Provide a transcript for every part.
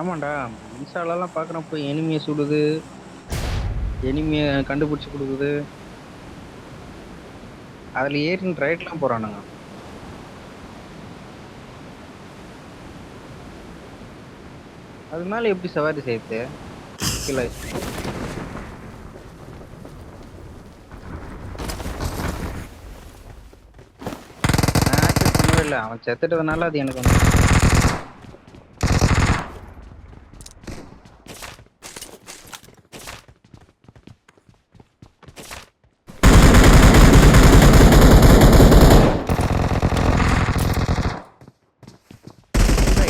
ஆமாண்டா. இன்ஸ்டாலலாம் பார்க்குறப்போ எனிமிய சுடுது, எனிமிய கண்டுபிடிச்சு குடுக்குது. அதுல ஏறின்னு ரைட்லாம் போறானுங்க. அது மேல எப்படி சவாரி செய்யறது? கீழ வச்சுட்டு. நான் ஆக்சஸ் பண்ணவே இல்ல. அவன் செத்துட்டதுனால அது எனக்கு வந்து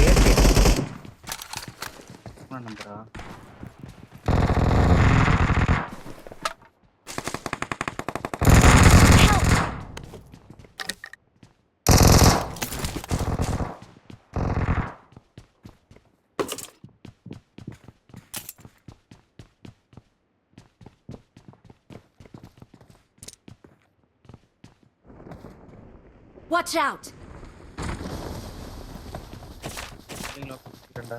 ஏறிட்டியா? எத்தன நம்பரா? Watch out! இல்லைங்களா? குடிச்சிக்கிறேன்டா.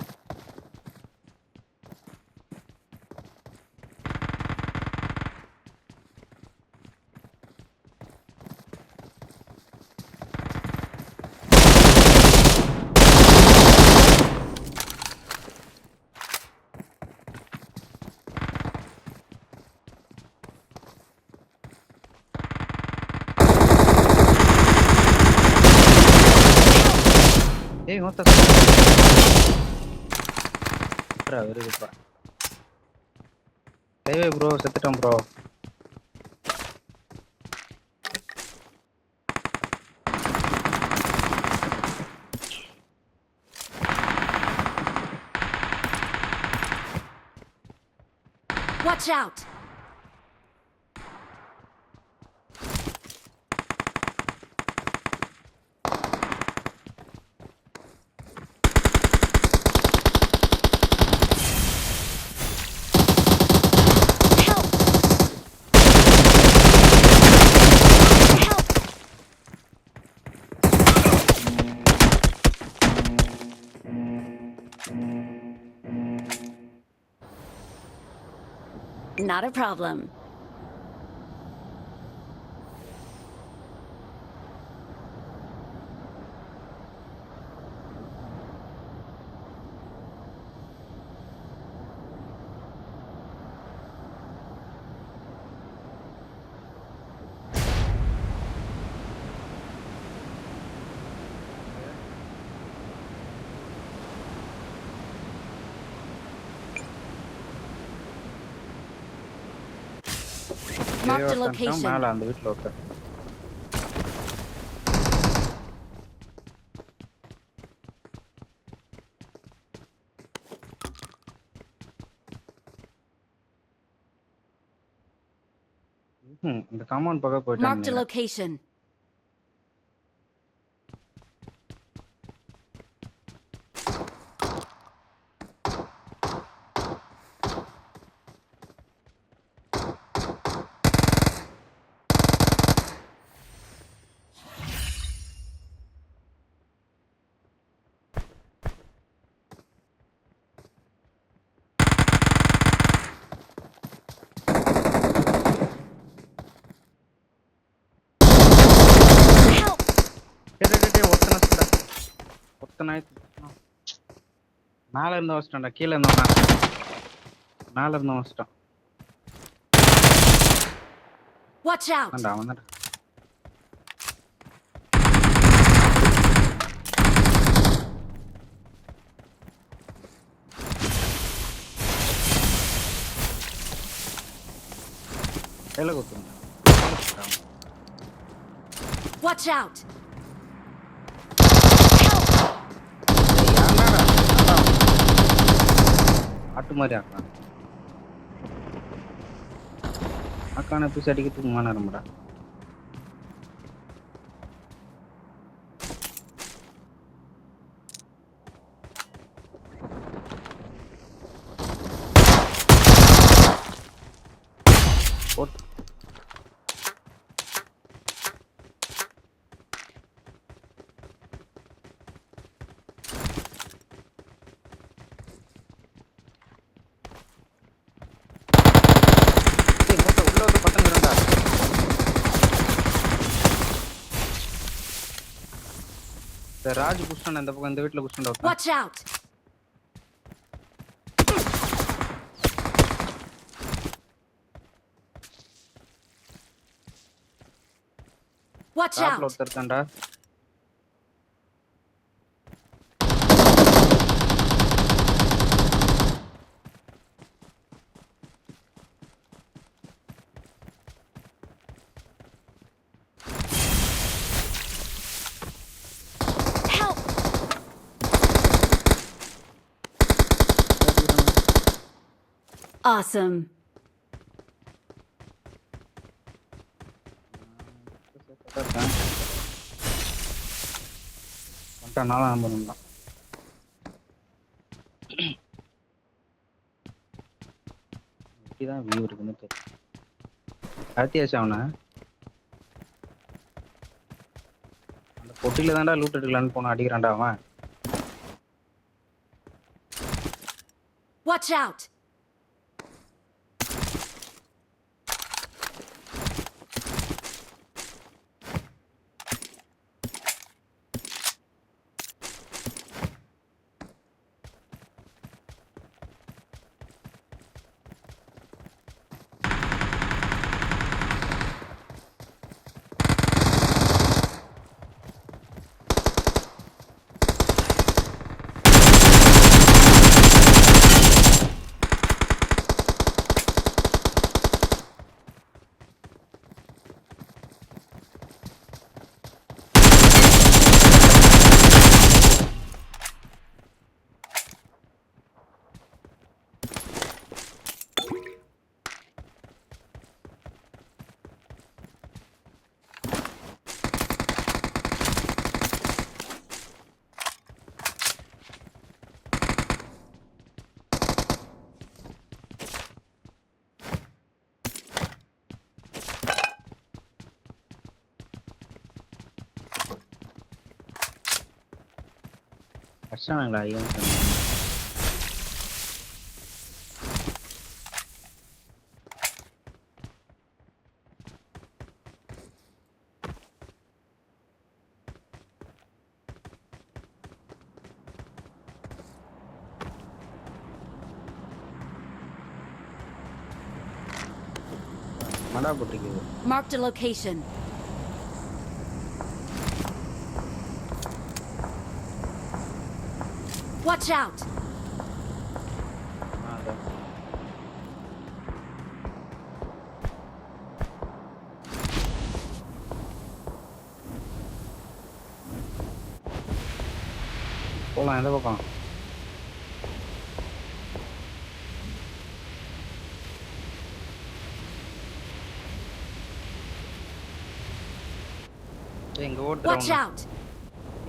ஏய் மொத்த வருதுப்பா. ஹைவே ப்ரோ செத்துட்டேன் bro. Watch out! Help! Help! Not a problem. Marked a location. மேல அந்த வீட்டுல ஒருத்தன். இந்த காம்பவுண்ட் பக்கம் Marked a போயிட்டானுங்க. location. Help! டேய் ஒருத்தனை சுட்டா. ஒருத்தனை மேல இருந்து வச்சிட்டான்டா. கீழே இருந்தவனா மேல இருந்து வச்சிட்டான். Watch out! அவன் தான். கையில குத்துருங்க. Watch out! ஆட்டு மாதிரி ஆக்கலாம். அக்கான பீஸ் அடிக்கிறதுக்கு மான இரும்படா. இந்த ராஜ் புஷ்டன் இந்த பக்கம் இந்த வீட்டுல புஷ்டன் ஒருத்தன். Watch out! Watch டாப்ல out! ஒருத்தர் இருக்கான்டா. Help! Awesome. வந்துட்டான் 4ஆம் நம்பர் வந்தான். இப்படிதான் வியூ இருக்குன்னு தெரியும். அத்தியாச்சு அவனை அந்த பொட்டில தான்டா லூட் எடுக்கலான்னு போன அடிக்கிறான்டா அவன். Watch out! கஷ்டங்களா ஐயோ. மடா போட்டிருக்குது. Marked a location. Watch out! அதான். போலாம் எந்த பக்கம்? எங்க Watch ஓடுறா out!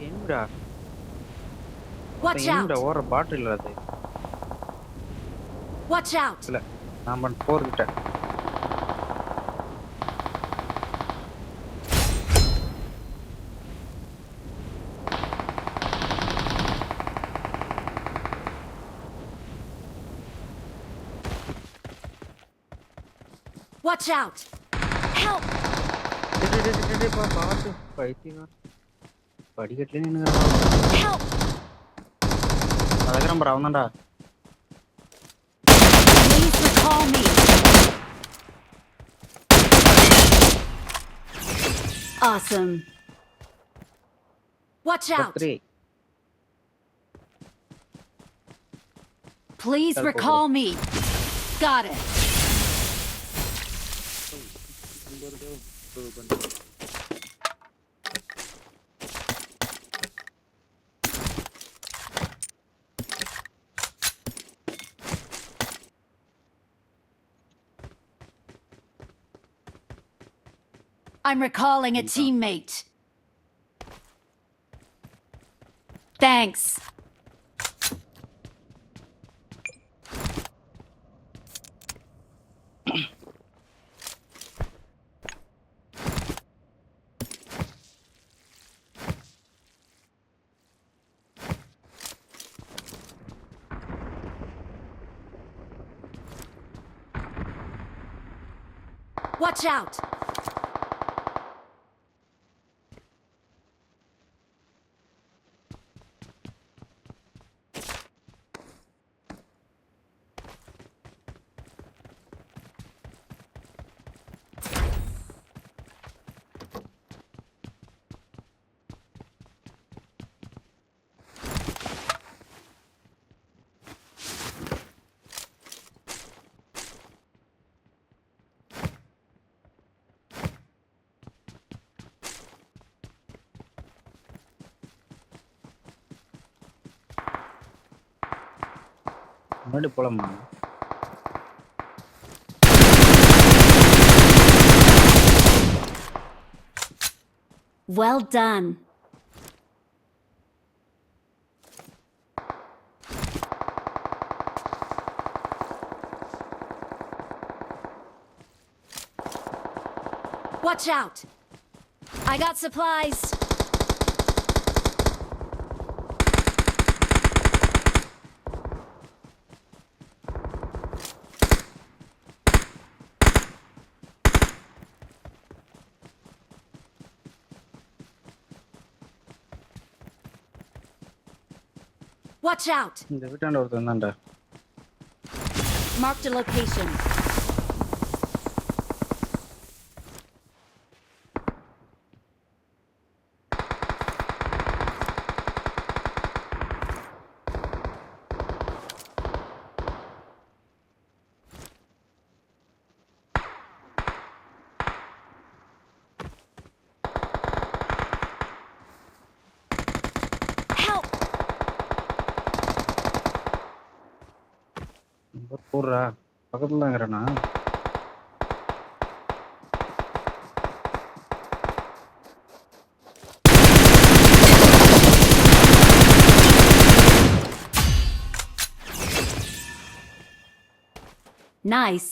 எங்கடா Watch எங்கடா out! ஓடுற பாட்டு இல்ல அது Watch out! இல்ல நான் பண்ண போர்கிட்ட Watch out! Help! பாட்டு பைத்தியம் படிக்கட்டுல நின்று Help! அழகிரம் அவன் தான்டா. Please recall me. Awesome. Watch out. 3 Please Help recall me. Got it. I'm recalling a teammate. Thanks. Watch out! முன்னாடி போலாமா? Well done. Watch out! I got supplies. Watch out! இந்த வீட்டாண்ட ஒருத்தன் தான்டா. Marked a location. Help! போடுறா பக்கத்துல தான் இருக்கிறேண்ணா. Nice.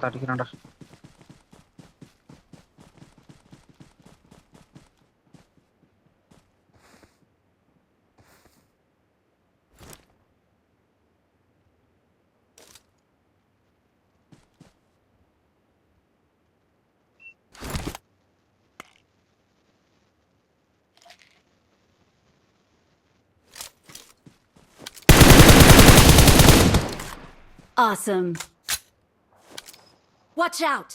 தட்டிக்கிறான்டா. Awesome. Watch out!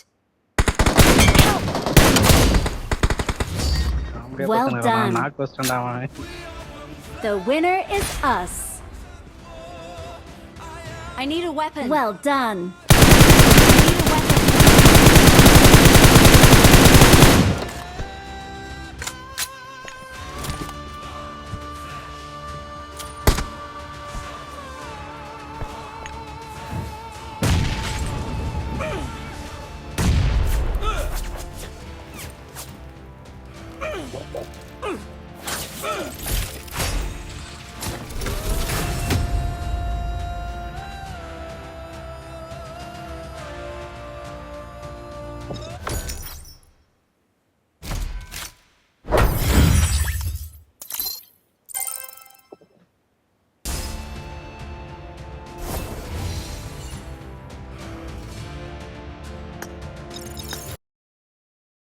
Well done. Knock வச்சிட்டான்டா அவன். The winner is us. I need a weapon. Well done.